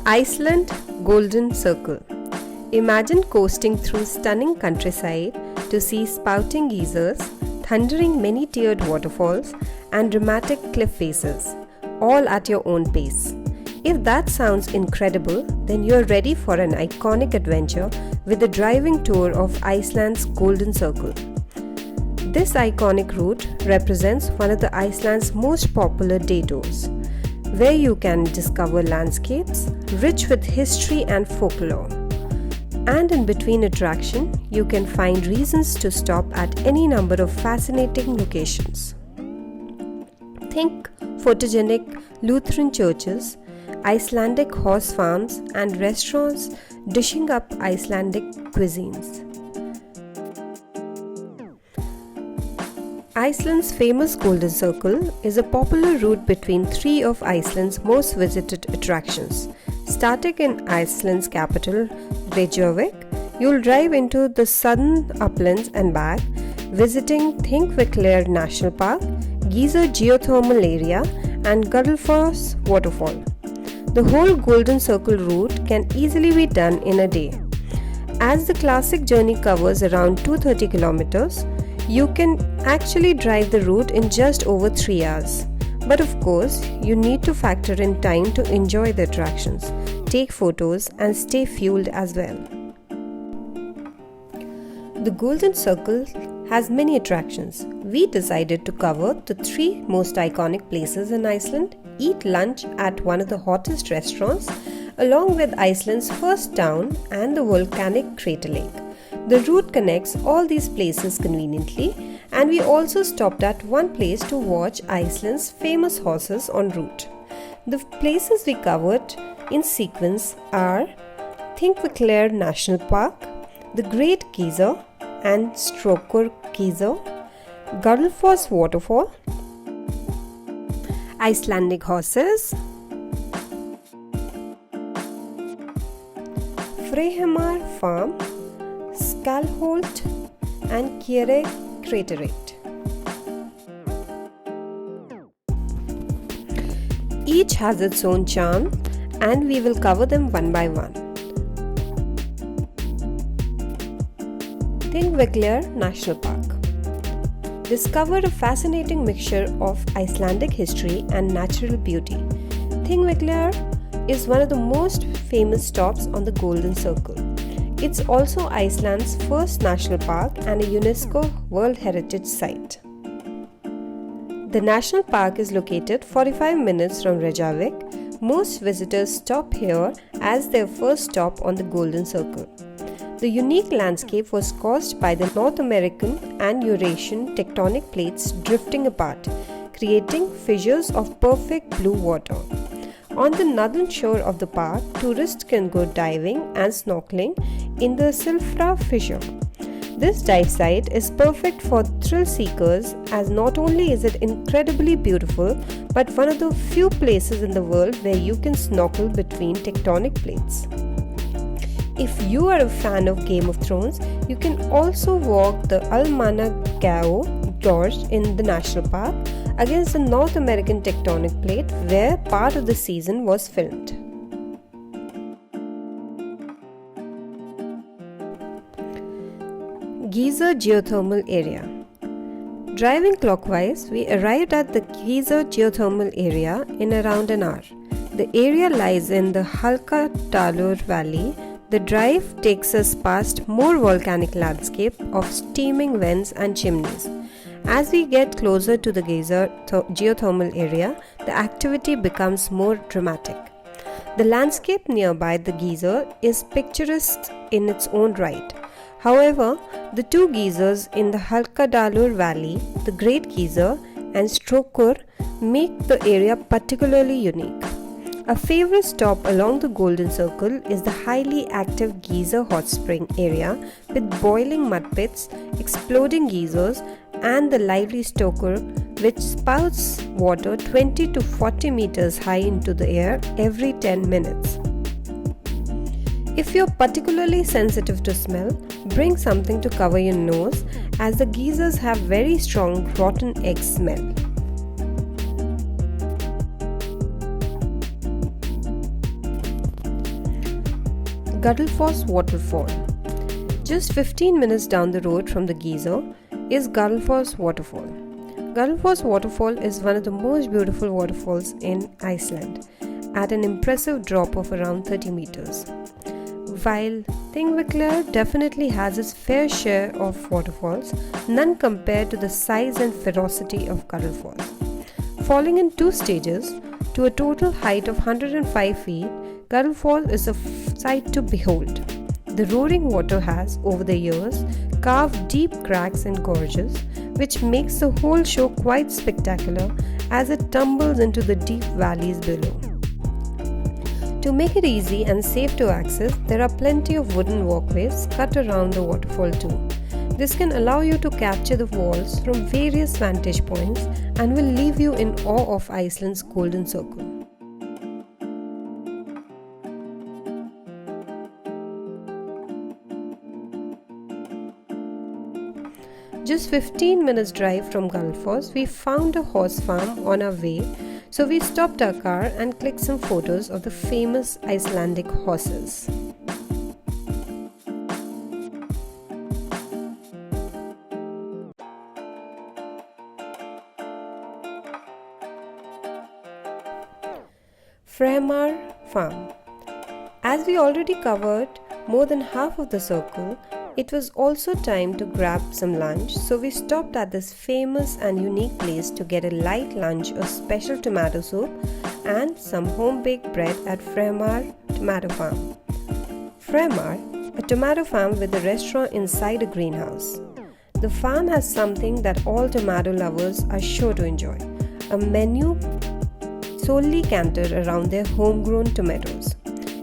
Iceland Golden Circle. Imagine coasting through stunning countryside to see spouting geysers, thundering many-tiered waterfalls, and dramatic cliff faces, all at your own pace. If that sounds incredible, then you're ready for an iconic adventure with a driving tour of Iceland's Golden Circle. This iconic route represents one of the Iceland's most popular day tours, where you can discover landscapes rich with history and folklore. And in between attraction, you can find reasons to stop at any number of fascinating locations. Think photogenic Lutheran churches, Icelandic horse farms, and restaurants dishing up Icelandic cuisines. Iceland's famous Golden Circle is a popular route between three of Iceland's most visited attractions. Starting in Iceland's capital, Reykjavik, you'll drive into the southern uplands and back, visiting Thingvellir National Park, Geyser Geothermal Area, and Gullfoss Waterfall. The whole Golden Circle route can easily be done in a day. As the classic journey covers around 230 kilometers, you can actually drive the route in just over 3 hours. But of course, you need to factor in time to enjoy the attractions, take photos, and stay fueled as well. The Golden Circle has many attractions. We decided to cover the 3 most iconic places in Iceland, eat lunch at one of the hottest restaurants, along with Iceland's first town and the volcanic crater lake. The route connects all these places conveniently, and we also stopped at one place to watch Iceland's famous horses en route. The places we covered in sequence are Thingvellir National Park, the Great Geyser and Strokkur Geyser, Gullfoss Waterfall, Icelandic horses, Freyheimar Farm, Skálholt, and Kjerey Craterate. Each has its own charm, and we will cover them one by one. Thingvellir National Park. Discover a fascinating mixture of Icelandic history and natural beauty. Thingvellir is one of the most famous stops on the Golden Circle. It's also Iceland's first national park and a UNESCO World Heritage Site. The national park is located 45 minutes from Reykjavik. Most visitors stop here as their first stop on the Golden Circle. The unique landscape was caused by the North American and Eurasian tectonic plates drifting apart, creating fissures of perfect blue water. On the northern shore of the park, tourists can go diving and snorkeling in the Silfra Fissure. This dive site is perfect for thrill seekers, as not only is it incredibly beautiful, but one of the few places in the world where you can snorkel between tectonic plates. If you are a fan of Game of Thrones, you can also walk the Almannagjá Gorge in the national park against the North American tectonic plate where part of the season was filmed. Geyser Geothermal Area. Driving clockwise, we arrived at the Geyser Geothermal Area in around an hour. The area lies in the Helgadalur Valley. The drive takes us past more volcanic landscape of steaming vents and chimneys. As we get closer to the Geyser geothermal area, the activity becomes more dramatic. The landscape nearby the geyser is picturesque in its own right. However, the 2 geysers in the Helgadalur Valley, the Great Geyser and Strokkur, make the area particularly unique. A favorite stop along the Golden Circle is the highly active Geyser hot spring area with boiling mud pits, exploding geysers, and the lively Strokkur, which spouts water 20 to 40 meters high into the air every 10 minutes. If you're particularly sensitive to smell, bring something to cover your nose, as the geysers have very strong rotten egg smell. Guddlefoss Waterfall. Just 15 minutes down the road from the geyser is Guddlefoss Waterfall. Guddlefoss Waterfall is one of the most beautiful waterfalls in Iceland, at an impressive drop of around 30 meters. While Thingvellir definitely has its fair share of waterfalls, none compared to the size and ferocity of Guddlefoss. Falling in two stages to a total height of 105 feet, Guddlefoss is a sight to behold. The roaring water has, over the years, carved deep cracks and gorges, which makes the whole show quite spectacular as it tumbles into the deep valleys below. To make it easy and safe to access, there are plenty of wooden walkways cut around the waterfall too. This can allow you to capture the falls from various vantage points and will leave you in awe of Iceland's Golden Circle. Just 15 minutes drive from Gullfoss, we found a horse farm on our way, so we stopped our car and clicked some photos of the famous Icelandic horses. Fremar Farm. As we already covered more than half of the circle, it was also time to grab some lunch, so we stopped at this famous and unique place to get a light lunch of special tomato soup and some home-baked bread at Fremar Tomato Farm. Fremar, a tomato farm with a restaurant inside a greenhouse. The farm has something that all tomato lovers are sure to enjoy, a menu solely centered around their homegrown tomatoes.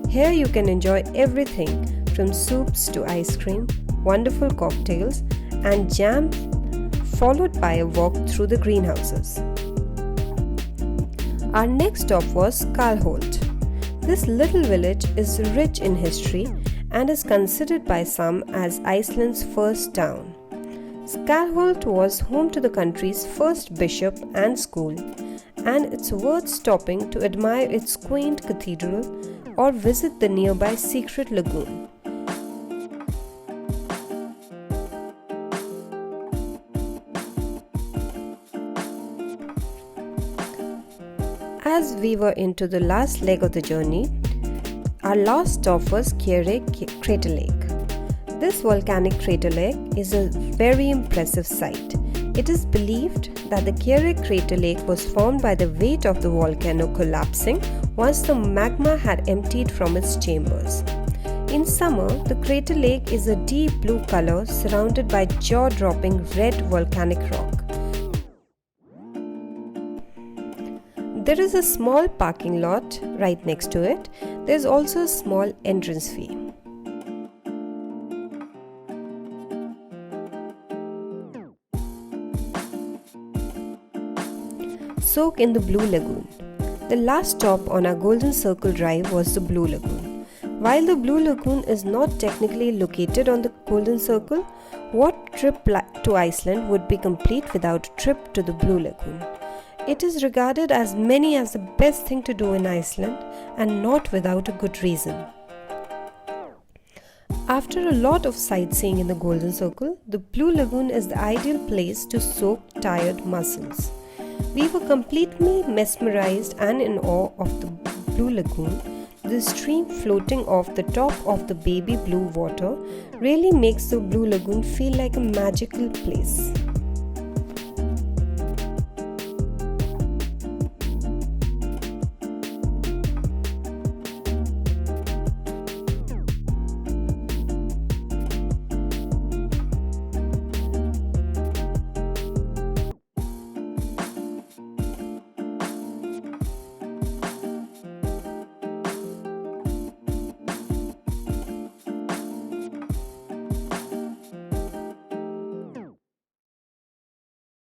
Here you can enjoy everything from soups to ice cream, wonderful cocktails, and jam, followed by a walk through the greenhouses. Our next stop was Skarholt. This little village is rich in history and is considered by some as Iceland's first town. Skarholt was home to the country's first bishop and school, and it's worth stopping to admire its quaint cathedral or visit the nearby secret lagoon. As we were into the last leg of the journey, our last stop was Keri Crater Lake. This volcanic crater lake is a very impressive sight. It is believed that the Keri Crater Lake was formed by the weight of the volcano collapsing once the magma had emptied from its chambers. In summer, the crater lake is a deep blue color surrounded by jaw-dropping red volcanic rock. There is a small parking lot right next to it. There is also a small entrance fee. Soak in the Blue Lagoon. The last stop on our Golden Circle drive was the Blue Lagoon. While the Blue Lagoon is not technically located on the Golden Circle, what trip to Iceland would be complete without a trip to the Blue Lagoon? It is regarded as many as the best thing to do in Iceland, and not without a good reason. After a lot of sightseeing in the Golden Circle, the Blue Lagoon is the ideal place to soak tired muscles. We were completely mesmerized and in awe of the Blue Lagoon. The stream floating off the top of the baby blue water really makes the Blue Lagoon feel like a magical place.